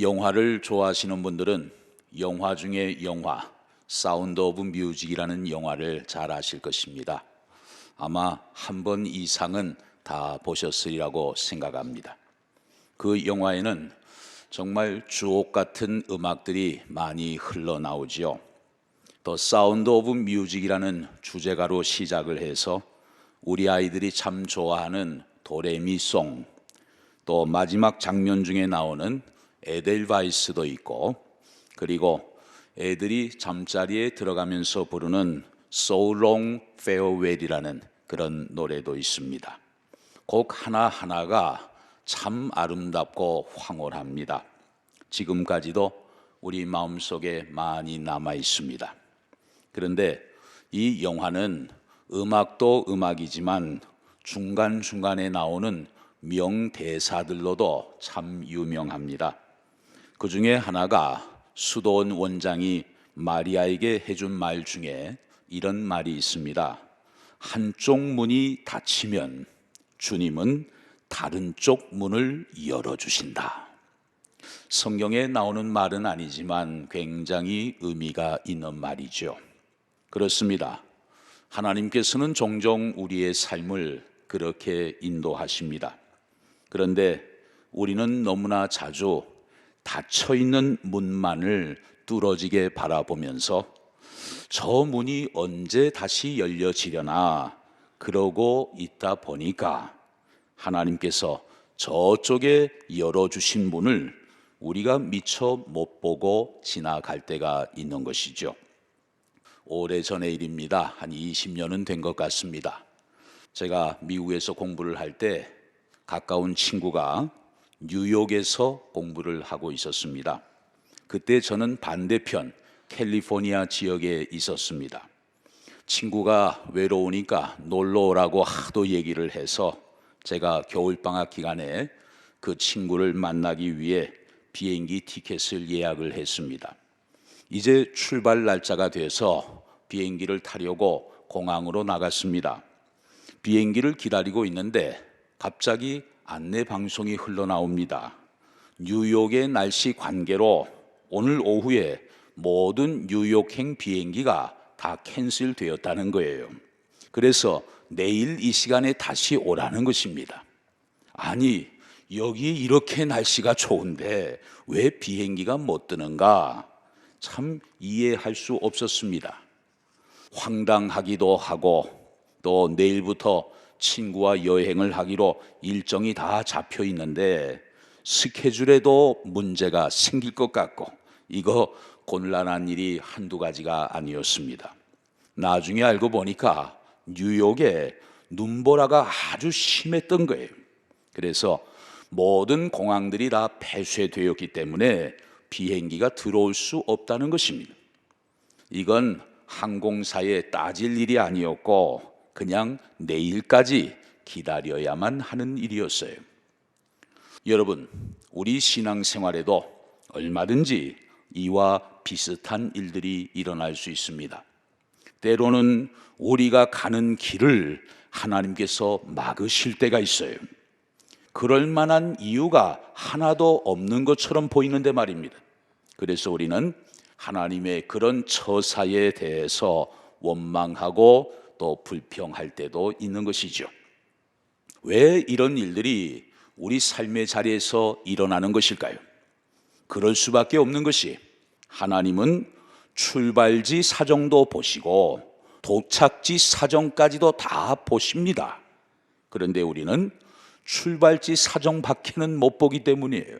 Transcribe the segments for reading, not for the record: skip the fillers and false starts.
영화를 좋아하시는 분들은 영화 중에 영화, 사운드 오브 뮤직이라는 영화를 잘 아실 것입니다. 아마 한 번 이상은 다 보셨으리라고 생각합니다. 그 영화에는 정말 주옥 같은 음악들이 많이 흘러나오지요. 더 사운드 오브 뮤직이라는 주제가로 시작을 해서 우리 아이들이 참 좋아하는 도레미송, 또 마지막 장면 중에 나오는 에델바이스도 있고, 그리고 애들이 잠자리에 들어가면서 부르는 So Long Farewell이라는 그런 노래도 있습니다. 곡 하나하나가 참 아름답고 황홀합니다. 지금까지도 우리 마음속에 많이 남아 있습니다. 그런데 이 영화는 음악도 음악이지만 중간중간에 나오는 명대사들로도 참 유명합니다. 그 중에 하나가 수도원 원장이 마리아에게 해준 말 중에 이런 말이 있습니다. 한쪽 문이 닫히면 주님은 다른 쪽 문을 열어주신다. 성경에 나오는 말은 아니지만 굉장히 의미가 있는 말이죠. 그렇습니다. 하나님께서는 종종 우리의 삶을 그렇게 인도하십니다. 그런데 우리는 너무나 자주 닫혀있는 문만을 뚫어지게 바라보면서 저 문이 언제 다시 열려지려나 그러고 있다 보니까 하나님께서 저쪽에 열어주신 문을 우리가 미처 못 보고 지나갈 때가 있는 것이죠. 오래전의 일입니다. 한 20년은 된 것 같습니다. 제가 미국에서 공부를 할 때 가까운 친구가 뉴욕에서 공부를 하고 있었습니다. 그때 저는 반대편 캘리포니아 지역에 있었습니다. 친구가 외로우니까 놀러 오라고 하도 얘기를 해서 제가 겨울방학 기간에 그 친구를 만나기 위해 비행기 티켓을 예약을 했습니다. 이제 출발 날짜가 돼서 비행기를 타려고 공항으로 나갔습니다. 비행기를 기다리고 있는데 갑자기 안내 방송이 흘러나옵니다. 뉴욕의 날씨 관계로 오늘 오후에 모든 뉴욕행 비행기가 다 캔슬되었다는 거예요. 그래서 내일 이 시간에 다시 오라는 것입니다. 아니, 여기 이렇게 날씨가 좋은데 왜 비행기가 못 뜨는가? 참 이해할 수 없었습니다. 황당하기도 하고 또 내일부터 친구와 여행을 하기로 일정이 다 잡혀 있는데 스케줄에도 문제가 생길 것 같고 이거 곤란한 일이 한두 가지가 아니었습니다. 나중에 알고 보니까 뉴욕에 눈보라가 아주 심했던 거예요. 그래서 모든 공항들이 다 폐쇄되었기 때문에 비행기가 들어올 수 없다는 것입니다. 이건 항공사에 따질 일이 아니었고 그냥 내일까지 기다려야만 하는 일이었어요. 여러분, 우리 신앙생활에도 얼마든지 이와 비슷한 일들이 일어날 수 있습니다. 때로는 우리가 가는 길을 하나님께서 막으실 때가 있어요. 그럴 만한 이유가 하나도 없는 것처럼 보이는데 말입니다. 그래서 우리는 하나님의 그런 처사에 대해서 원망하고 또 불평할 때도 있는 것이죠. 왜 이런 일들이 우리 삶의 자리에서 일어나는 것일까요? 그럴 수밖에 없는 것이 하나님은 출발지 사정도 보시고 도착지 사정까지도 다 보십니다. 그런데 우리는 출발지 사정밖에는 못 보기 때문이에요.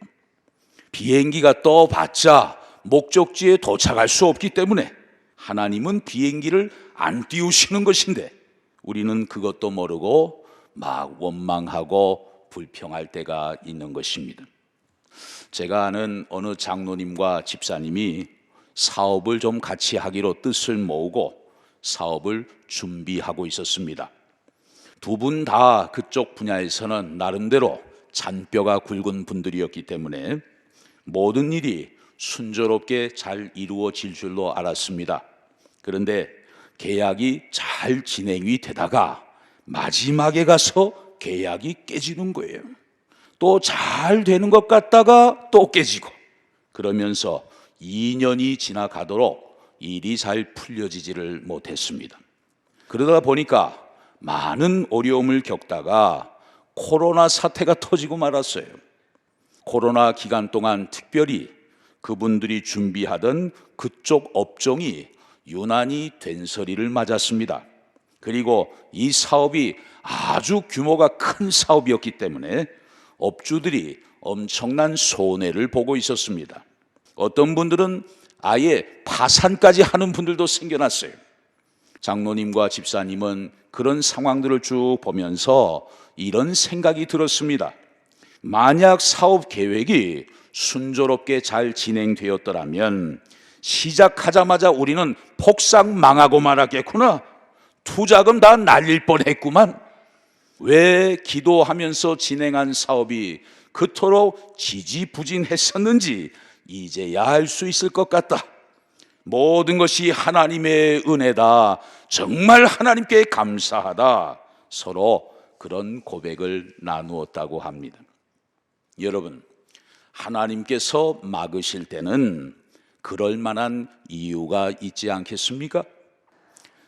비행기가 떠봤자 목적지에 도착할 수 없기 때문에 하나님은 비행기를 안 띄우시는 것인데 우리는 그것도 모르고 막 원망하고 불평할 때가 있는 것입니다. 제가 아는 어느 장로님과 집사님이 사업을 좀 같이 하기로 뜻을 모으고 사업을 준비하고 있었습니다. 두 분 다 그쪽 분야에서는 나름대로 잔뼈가 굵은 분들이었기 때문에 모든 일이 순조롭게 잘 이루어질 줄로 알았습니다. 그런데 계약이 잘 진행이 되다가 마지막에 가서 계약이 깨지는 거예요. 또 잘 되는 것 같다가 또 깨지고 그러면서 2년이 지나가도록 일이 잘 풀려지지를 못했습니다. 그러다 보니까 많은 어려움을 겪다가 코로나 사태가 터지고 말았어요. 코로나 기간 동안 특별히 그분들이 준비하던 그쪽 업종이 유난히 된서리를 맞았습니다. 그리고 이 사업이 아주 규모가 큰 사업이었기 때문에 업주들이 엄청난 손해를 보고 있었습니다. 어떤 분들은 아예 파산까지 하는 분들도 생겨났어요. 장로님과 집사님은 그런 상황들을 쭉 보면서 이런 생각이 들었습니다. 만약 사업 계획이 순조롭게 잘 진행되었더라면 시작하자마자 우리는 폭삭 망하고 말았겠구나. 투자금 다 날릴 뻔했구만. 왜 기도하면서 진행한 사업이 그토록 지지부진했었는지 이제야 알 수 있을 것 같다. 모든 것이 하나님의 은혜다. 정말 하나님께 감사하다. 서로 그런 고백을 나누었다고 합니다. 여러분, 하나님께서 막으실 때는 그럴 만한 이유가 있지 않겠습니까?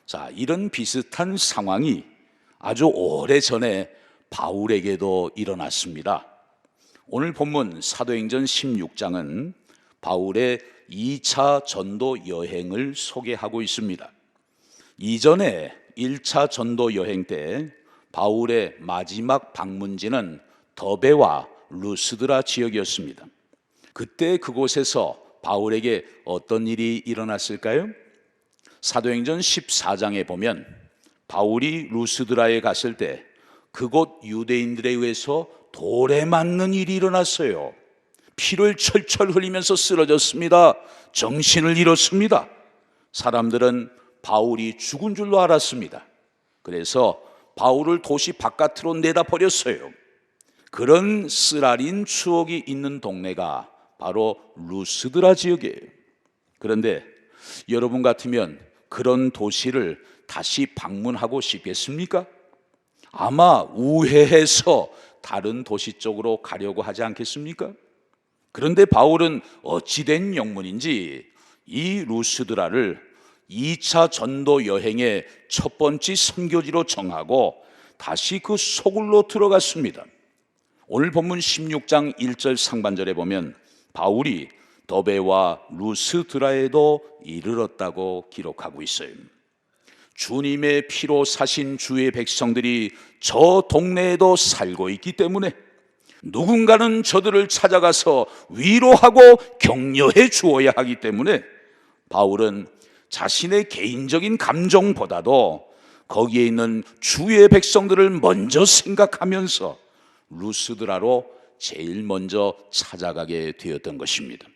자, 이런 비슷한 상황이 아주 오래전에 바울에게도 일어났습니다. 오늘 본문 사도행전 16장은 바울의 2차 전도 여행을 소개하고 있습니다. 이전에 1차 전도 여행 때 바울의 마지막 방문지는 더베와 루스드라 지역이었습니다. 그때 그곳에서 바울에게 어떤 일이 일어났을까요? 사도행전 14장에 보면 바울이 루스드라에 갔을 때 그곳 유대인들에 의해서 돌에 맞는 일이 일어났어요. 피를 철철 흘리면서 쓰러졌습니다. 정신을 잃었습니다. 사람들은 바울이 죽은 줄로 알았습니다. 그래서 바울을 도시 바깥으로 내다 버렸어요. 그런 쓰라린 추억이 있는 동네가 바로 루스드라 지역이에요. 그런데 여러분 같으면 그런 도시를 다시 방문하고 싶겠습니까? 아마 우회해서 다른 도시 쪽으로 가려고 하지 않겠습니까? 그런데 바울은 어찌된 영문인지 이 루스드라를 2차 전도 여행의 첫 번째 선교지로 정하고 다시 그 소굴로 들어갔습니다. 오늘 본문 16장 1절 상반절에 보면 바울이 더베와 루스드라에도 이르렀다고 기록하고 있어요. 주님의 피로 사신 주의 백성들이 저 동네에도 살고 있기 때문에 누군가는 저들을 찾아가서 위로하고 격려해 주어야 하기 때문에 바울은 자신의 개인적인 감정보다도 거기에 있는 주의 백성들을 먼저 생각하면서 루스드라로 제일 먼저 찾아가게 되었던 것입니다.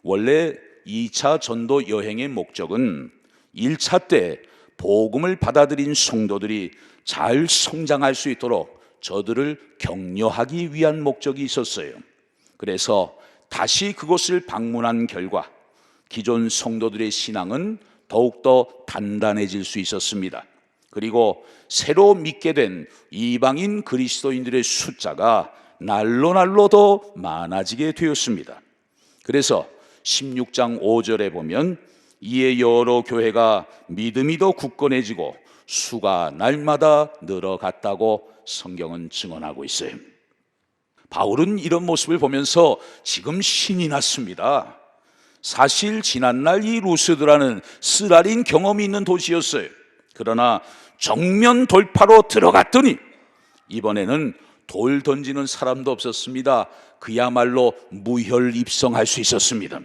원래 2차 전도 여행의 목적은 1차 때 복음을 받아들인 성도들이 잘 성장할 수 있도록 저들을 격려하기 위한 목적이 있었어요. 그래서 다시 그곳을 방문한 결과 기존 성도들의 신앙은 더욱더 단단해질 수 있었습니다. 그리고 새로 믿게 된 이방인 그리스도인들의 숫자가 날로 날로 더 많아지게 되었습니다. 그래서 16장 5절에 보면 이에 여러 교회가 믿음이 더 굳건해지고 수가 날마다 늘어갔다고 성경은 증언하고 있어요. 바울은 이런 모습을 보면서 지금 신이 났습니다. 사실 지난날 이 루스드라는 쓰라린 경험이 있는 도시였어요. 그러나 정면 돌파로 들어갔더니 이번에는 돌 던지는 사람도 없었습니다. 그야말로 무혈입성할 수 있었습니다.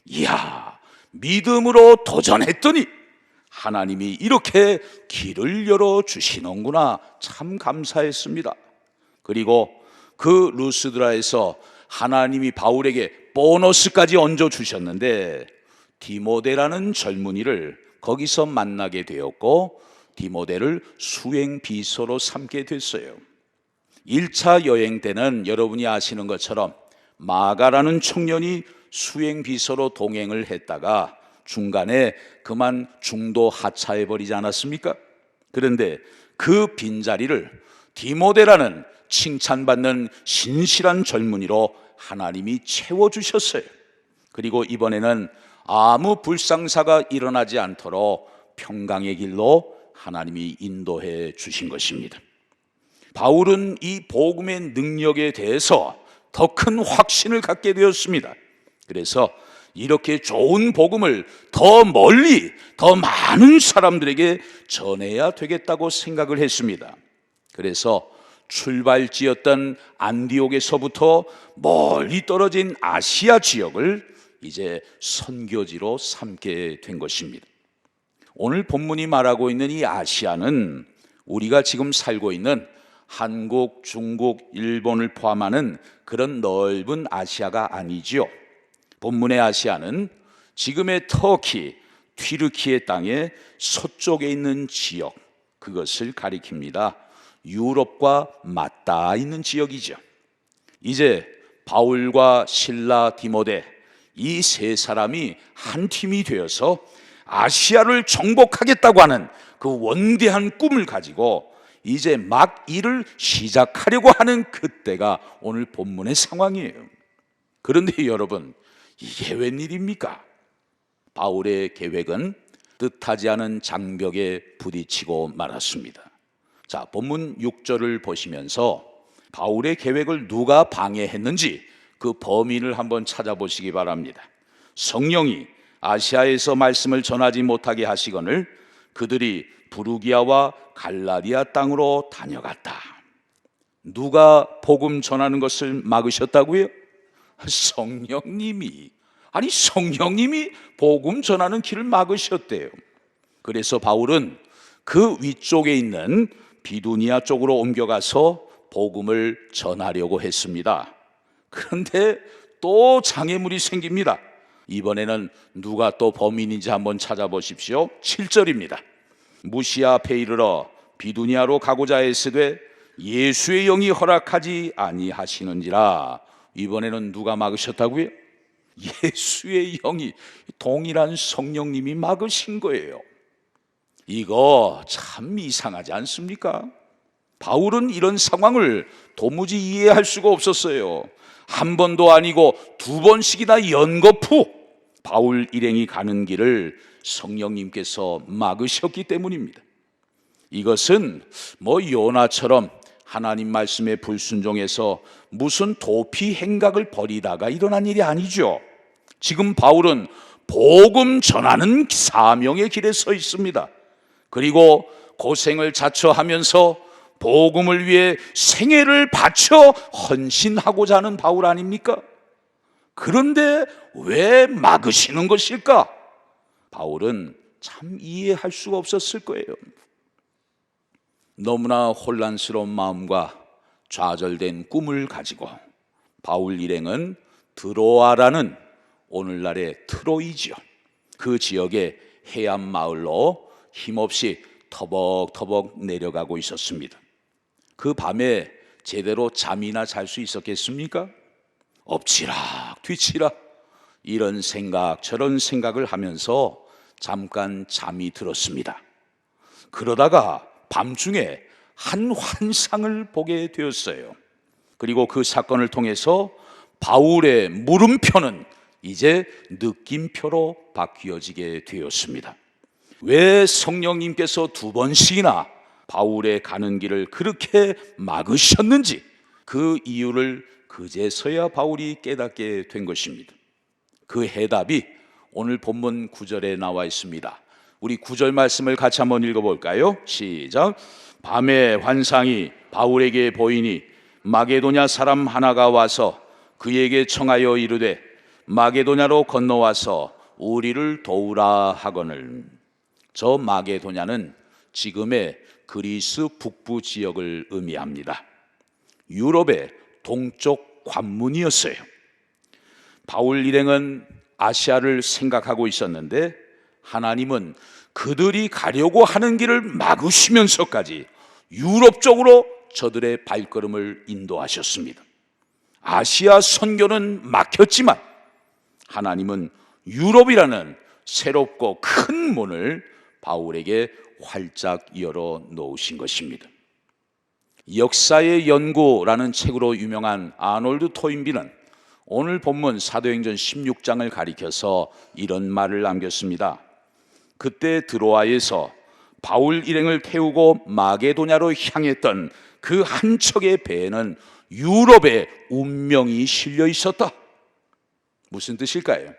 이야, 믿음으로 도전했더니 하나님이 이렇게 길을 열어주시는구나. 참 감사했습니다. 그리고 그 루스드라에서 하나님이 바울에게 보너스까지 얹어주셨는데 디모데라는 젊은이를 거기서 만나게 되었고 디모데를 수행비서로 삼게 됐어요. 1차 여행 때는 여러분이 아시는 것처럼 마가라는 청년이 수행비서로 동행을 했다가 중간에 그만 중도 하차해버리지 않았습니까? 그런데 그 빈자리를 디모데라는 칭찬받는 신실한 젊은이로 하나님이 채워주셨어요. 그리고 이번에는 아무 불상사가 일어나지 않도록 평강의 길로 하나님이 인도해 주신 것입니다. 바울은 이 복음의 능력에 대해서 더 큰 확신을 갖게 되었습니다. 그래서 이렇게 좋은 복음을 더 멀리, 더 많은 사람들에게 전해야 되겠다고 생각을 했습니다. 그래서 출발지였던 안디옥에서부터 멀리 떨어진 아시아 지역을 이제 선교지로 삼게 된 것입니다. 오늘 본문이 말하고 있는 이 아시아는 우리가 지금 살고 있는 한국, 중국, 일본을 포함하는 그런 넓은 아시아가 아니지요. 본문의 아시아는 지금의 터키, 튀르키예 땅의 서쪽에 있는 지역, 그것을 가리킵니다. 유럽과 맞닿아 있는 지역이죠. 이제 바울과 실라, 디모데 이 세 사람이 한 팀이 되어서 아시아를 정복하겠다고 하는 그 원대한 꿈을 가지고 이제 막 일을 시작하려고 하는 그때가 오늘 본문의 상황이에요. 그런데 여러분, 이게 웬일입니까? 바울의 계획은 뜻하지 않은 장벽에 부딪히고 말았습니다. 자, 본문 6절을 보시면서 바울의 계획을 누가 방해했는지 그 범인을 한번 찾아보시기 바랍니다. 성령이 아시아에서 말씀을 전하지 못하게 하시거늘 그들이 부르기아와 갈라디아 땅으로 다녀갔다. 누가 복음 전하는 것을 막으셨다고요? 성령님이. 아니, 성령님이 복음 전하는 길을 막으셨대요. 그래서 바울은 그 위쪽에 있는 비두니아 쪽으로 옮겨가서 복음을 전하려고 했습니다. 그런데 또 장애물이 생깁니다. 이번에는 누가 또 범인인지 한번 찾아보십시오. 7절입니다. 무시아 앞에 이르러 비두니아로 가고자 했으되 예수의 영이 허락하지 아니하시는지라. 이번에는 누가 막으셨다고요? 예수의 영이, 동일한 성령님이 막으신 거예요. 이거 참 이상하지 않습니까? 바울은 이런 상황을 도무지 이해할 수가 없었어요. 한 번도 아니고 두 번씩이나 연거푸 바울 일행이 가는 길을 성령님께서 막으셨기 때문입니다. 이것은 뭐 요나처럼 하나님 말씀에 불순종해서 무슨 도피 행각을 벌이다가 일어난 일이 아니죠. 지금 바울은 복음 전하는 사명의 길에 서 있습니다. 그리고 고생을 자처하면서 복음을 위해 생애를 바쳐 헌신하고자 하는 바울 아닙니까? 그런데 왜 막으시는 것일까? 바울은 참 이해할 수가 없었을 거예요. 너무나 혼란스러운 마음과 좌절된 꿈을 가지고 바울 일행은 드로아라는 오늘날의 트로이지요, 그 지역의 해안 마을로 힘없이 터벅터벅 내려가고 있었습니다. 그 밤에 제대로 잠이나 잘 수 있었겠습니까? 엎치락 뒤치락 이런 생각 저런 생각을 하면서 잠깐 잠이 들었습니다. 그러다가 밤중에 한 환상을 보게 되었어요. 그리고 그 사건을 통해서 바울의 물음표는 이제 느낌표로 바뀌어지게 되었습니다. 왜 성령님께서 두 번씩이나 바울의 가는 길을 그렇게 막으셨는지 그 이유를 그제서야 바울이 깨닫게 된 것입니다. 그 해답이 오늘 본문 9절에 나와 있습니다. 우리 9절 말씀을 같이 한번 읽어볼까요? 시작. 밤에 환상이 바울에게 보이니 마게도냐 사람 하나가 와서 그에게 청하여 이르되 마게도냐로 건너와서 우리를 도우라 하거늘. 저 마게도냐는 지금의 그리스 북부 지역을 의미합니다. 유럽의 동쪽 관문이었어요. 바울 일행은 아시아를 생각하고 있었는데 하나님은 그들이 가려고 하는 길을 막으시면서까지 유럽 쪽으로 저들의 발걸음을 인도하셨습니다. 아시아 선교는 막혔지만 하나님은 유럽이라는 새롭고 큰 문을 바울에게 활짝 열어 놓으신 것입니다. 역사의 연구라는 책으로 유명한 아놀드 토인비는 오늘 본문 사도행전 16장을 가리켜서 이런 말을 남겼습니다. 그때 드로아에서 바울 일행을 태우고 마게도냐로 향했던 그 한 척의 배에는 유럽의 운명이 실려 있었다. 무슨 뜻일까요?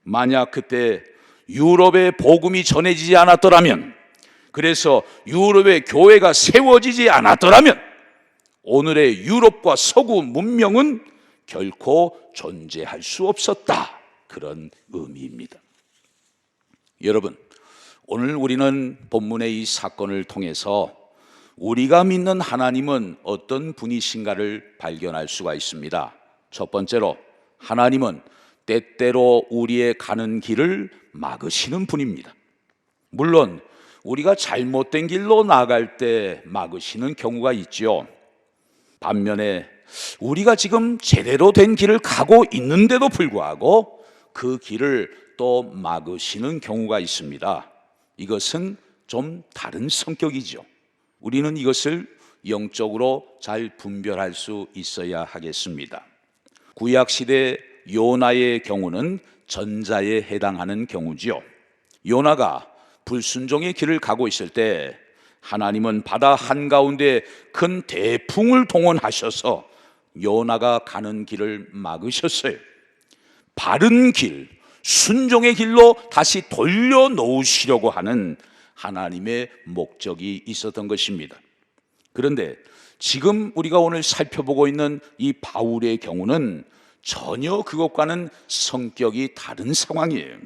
만약 그때 유럽의 복음이 전해지지 않았더라면, 그래서 유럽의 교회가 세워지지 않았더라면 오늘의 유럽과 서구 문명은 결코 존재할 수 없었다. 그런 의미입니다. 여러분, 오늘 우리는 본문의 이 사건을 통해서 우리가 믿는 하나님은 어떤 분이신가를 발견할 수가 있습니다. 첫 번째로, 하나님은 때때로 우리의 가는 길을 막으시는 분입니다. 물론 우리가 잘못된 길로 나갈 때 막으시는 경우가 있죠. 반면에 우리가 지금 제대로 된 길을 가고 있는데도 불구하고 그 길을 또 막으시는 경우가 있습니다. 이것은 좀 다른 성격이죠. 우리는 이것을 영적으로 잘 분별할 수 있어야 하겠습니다. 구약시대 요나의 경우는 전자에 해당하는 경우지요. 요나가 불순종의 길을 가고 있을 때 하나님은 바다 한가운데 큰 대풍을 동원하셔서 요나가 가는 길을 막으셨어요. 바른 길, 순종의 길로 다시 돌려놓으시려고 하는 하나님의 목적이 있었던 것입니다. 그런데 지금 우리가 오늘 살펴보고 있는 이 바울의 경우는 전혀 그것과는 성격이 다른 상황이에요.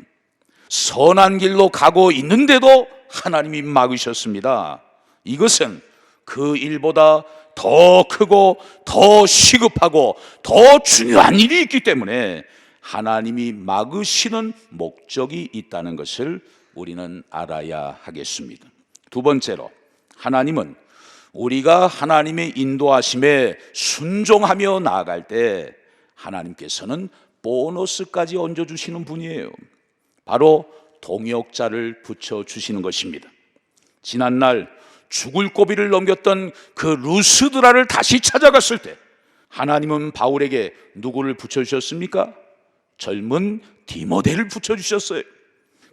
선한 길로 가고 있는데도 하나님이 막으셨습니다. 이것은 그 일보다 더 크고 더 시급하고 더 중요한 일이 있기 때문에 하나님이 막으시는 목적이 있다는 것을 우리는 알아야 하겠습니다. 두 번째로, 하나님은 우리가 하나님의 인도하심에 순종하며 나아갈 때 하나님께서는 보너스까지 얹어주시는 분이에요. 바로 동역자를 붙여주시는 것입니다. 지난날 죽을 고비를 넘겼던 그 루스드라를 다시 찾아갔을 때 하나님은 바울에게 누구를 붙여주셨습니까? 젊은 디모데를 붙여주셨어요.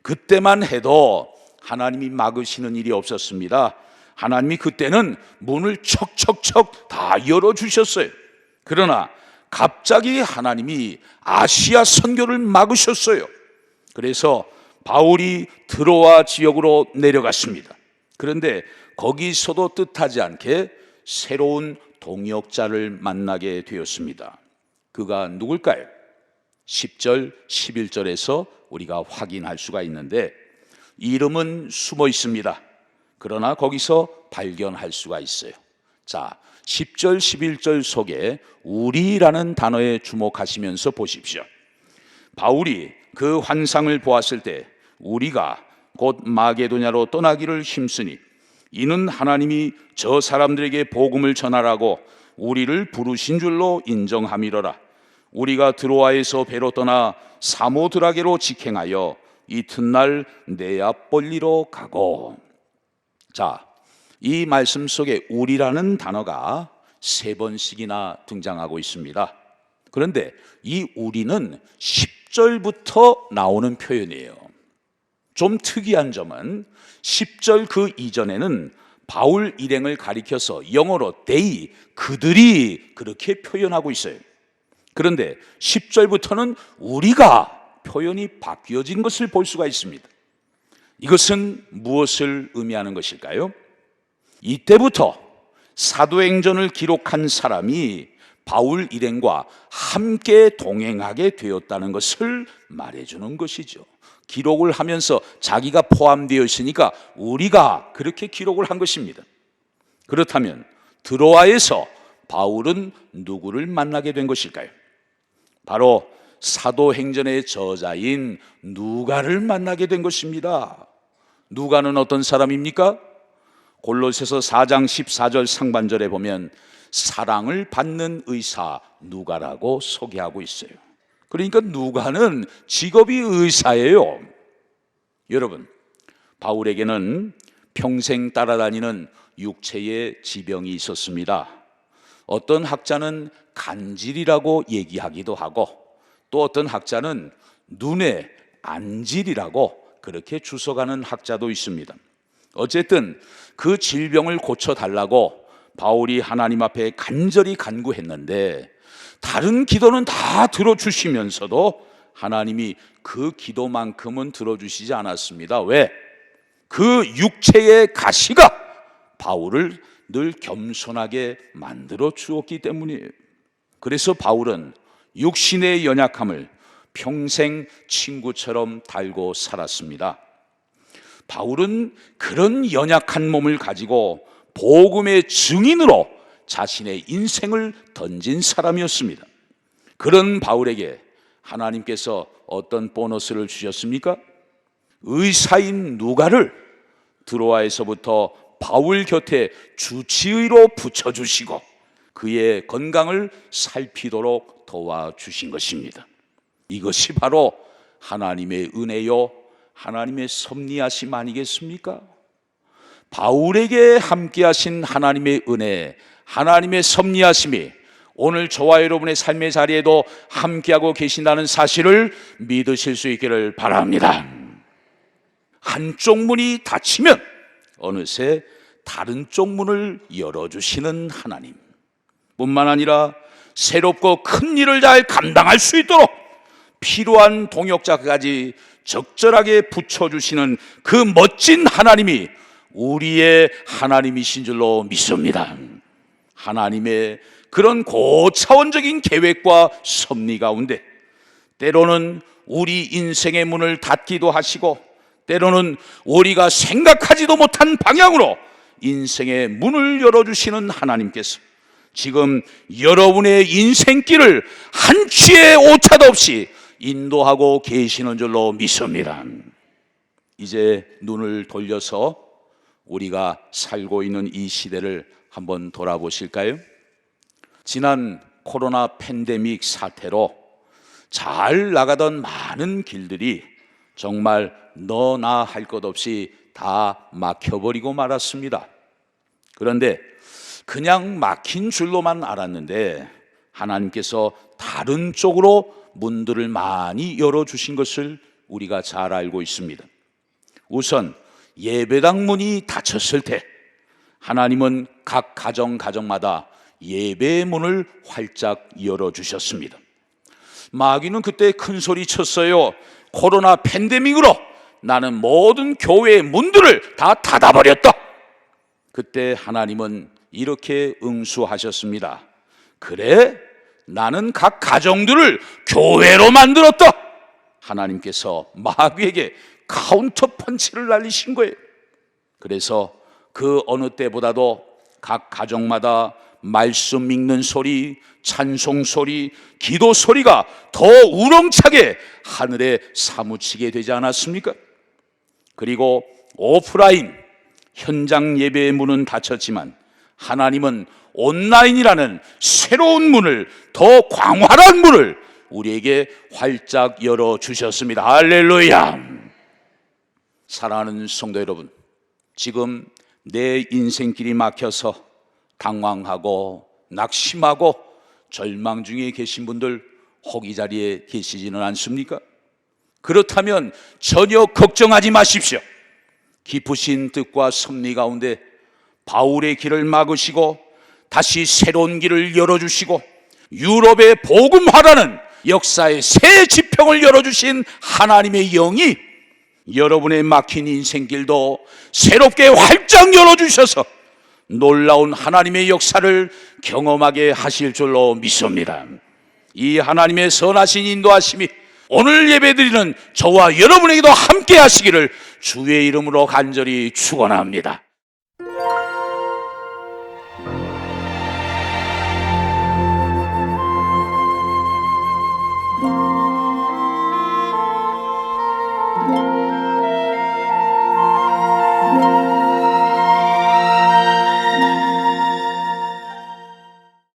그때만 해도 하나님이 막으시는 일이 없었습니다. 하나님이 그때는 문을 척척척 다 열어주셨어요. 그러나 갑자기 하나님이 아시아 선교를 막으셨어요. 그래서 바울이 드로아 지역으로 내려갔습니다. 그런데 거기서도 뜻하지 않게 새로운 동역자를 만나게 되었습니다. 그가 누굴까요? 10절, 11절에서 우리가 확인할 수가 있는데 이름은 숨어 있습니다. 그러나 거기서 발견할 수가 있어요. 자, 10절, 11절 속에 우리라는 단어에 주목하시면서 보십시오. 바울이 그 환상을 보았을 때 우리가 곧 마게도냐로 떠나기를 힘쓰니 이는 하나님이 저 사람들에게 복음을 전하라고 우리를 부르신 줄로 인정함이로라. 우리가 드로아에서 배로 떠나 사모드라게로 직행하여 이튿날 네아폴리로 가고. 자, 이 말씀 속에 우리라는 단어가 3번씩이나 등장하고 있습니다. 그런데 이 우리는 10절부터 나오는 표현이에요. 좀 특이한 점은 10절 그 이전에는 바울 일행을 가리켜서 영어로 they, 그들이 그렇게 표현하고 있어요. 그런데 10절부터는 우리가 표현이 바뀌어진 것을 볼 수가 있습니다. 이것은 무엇을 의미하는 것일까요? 이때부터 사도행전을 기록한 사람이 바울 일행과 함께 동행하게 되었다는 것을 말해주는 것이죠. 기록을 하면서 자기가 포함되어 있으니까 우리가 그렇게 기록을 한 것입니다. 그렇다면 드로아에서 바울은 누구를 만나게 된 것일까요? 바로 사도행전의 저자인 누가를 만나게 된 것입니다. 누가는 어떤 사람입니까? 골로새서 4장 14절 상반절에 보면 사랑을 받는 의사 누가라고 소개하고 있어요. 그러니까 누가는 직업이 의사예요. 여러분, 바울에게는 평생 따라다니는 육체의 지병이 있었습니다. 어떤 학자는 간질이라고 얘기하기도 하고, 또 어떤 학자는 눈의 안질이라고 그렇게 주석하는 학자도 있습니다. 어쨌든 그 질병을 고쳐달라고 바울이 하나님 앞에 간절히 간구했는데, 다른 기도는 다 들어주시면서도 하나님이 그 기도만큼은 들어주시지 않았습니다. 왜? 그 육체의 가시가 바울을 늘 겸손하게 만들어 주었기 때문이에요. 그래서 바울은 육신의 연약함을 평생 친구처럼 달고 살았습니다. 바울은 그런 연약한 몸을 가지고 복음의 증인으로 자신의 인생을 던진 사람이었습니다. 그런 바울에게 하나님께서 어떤 보너스를 주셨습니까? 의사인 누가를 드로아에서부터 바울 곁에 주치의로 붙여주시고 그의 건강을 살피도록 도와주신 것입니다. 이것이 바로 하나님의 은혜요, 하나님의 섭리하심 아니겠습니까? 바울에게 함께하신 하나님의 은혜, 하나님의 섭리하심이 오늘 저와 여러분의 삶의 자리에도 함께하고 계신다는 사실을 믿으실 수 있기를 바랍니다. 한쪽 문이 닫히면 어느새 다른 쪽 문을 열어주시는 하나님, 뿐만 아니라 새롭고 큰 일을 잘 감당할 수 있도록 필요한 동역자까지 적절하게 붙여주시는 그 멋진 하나님이 우리의 하나님이신 줄로 믿습니다. 하나님의 그런 고차원적인 계획과 섭리 가운데 때로는 우리 인생의 문을 닫기도 하시고, 때로는 우리가 생각하지도 못한 방향으로 인생의 문을 열어주시는 하나님께서 지금 여러분의 인생길을 한치의 오차도 없이 인도하고 계시는 줄로 믿습니다. 이제 눈을 돌려서 우리가 살고 있는 이 시대를 한번 돌아보실까요? 지난 코로나 팬데믹 사태로 잘 나가던 많은 길들이 정말 너나 할 것 없이 다 막혀버리고 말았습니다. 그런데 그냥 막힌 줄로만 알았는데 하나님께서 다른 쪽으로 문들을 많이 열어주신 것을 우리가 잘 알고 있습니다. 우선 예배당 문이 닫혔을 때 하나님은 각 가정마다 예배의 문을 활짝 열어주셨습니다. 마귀는 그때 큰 소리 쳤어요. 코로나 팬데믹으로 나는 모든 교회의 문들을 다 닫아버렸다. 그때 하나님은 이렇게 응수하셨습니다. 그래, 나는 각 가정들을 교회로 만들었다. 하나님께서 마귀에게 카운터 펀치를 날리신 거예요. 그래서 그 어느 때보다도 각 가정마다 말씀 읽는 소리, 찬송 소리, 기도 소리가 더 우렁차게 하늘에 사무치게 되지 않았습니까? 그리고 오프라인 현장 예배의 문은 닫혔지만 하나님은 온라인이라는 새로운 문을, 더 광활한 문을 우리에게 활짝 열어주셨습니다. 할렐루야. 사랑하는 성도 여러분, 지금 내 인생길이 막혀서 당황하고 낙심하고 절망 중에 계신 분들 혹 이 자리에 계시지는 않습니까? 그렇다면 전혀 걱정하지 마십시오. 깊으신 뜻과 섭리 가운데 바울의 길을 막으시고 다시 새로운 길을 열어주시고 유럽의 복음화라는 역사의 새 지평을 열어주신 하나님의 영이 여러분의 막힌 인생길도 새롭게 활짝 열어주셔서 놀라운 하나님의 역사를 경험하게 하실 줄로 믿습니다. 이 하나님의 선하신 인도하심이 오늘 예배드리는 저와 여러분에게도 함께 하시기를 주의 이름으로 간절히 축원합니다.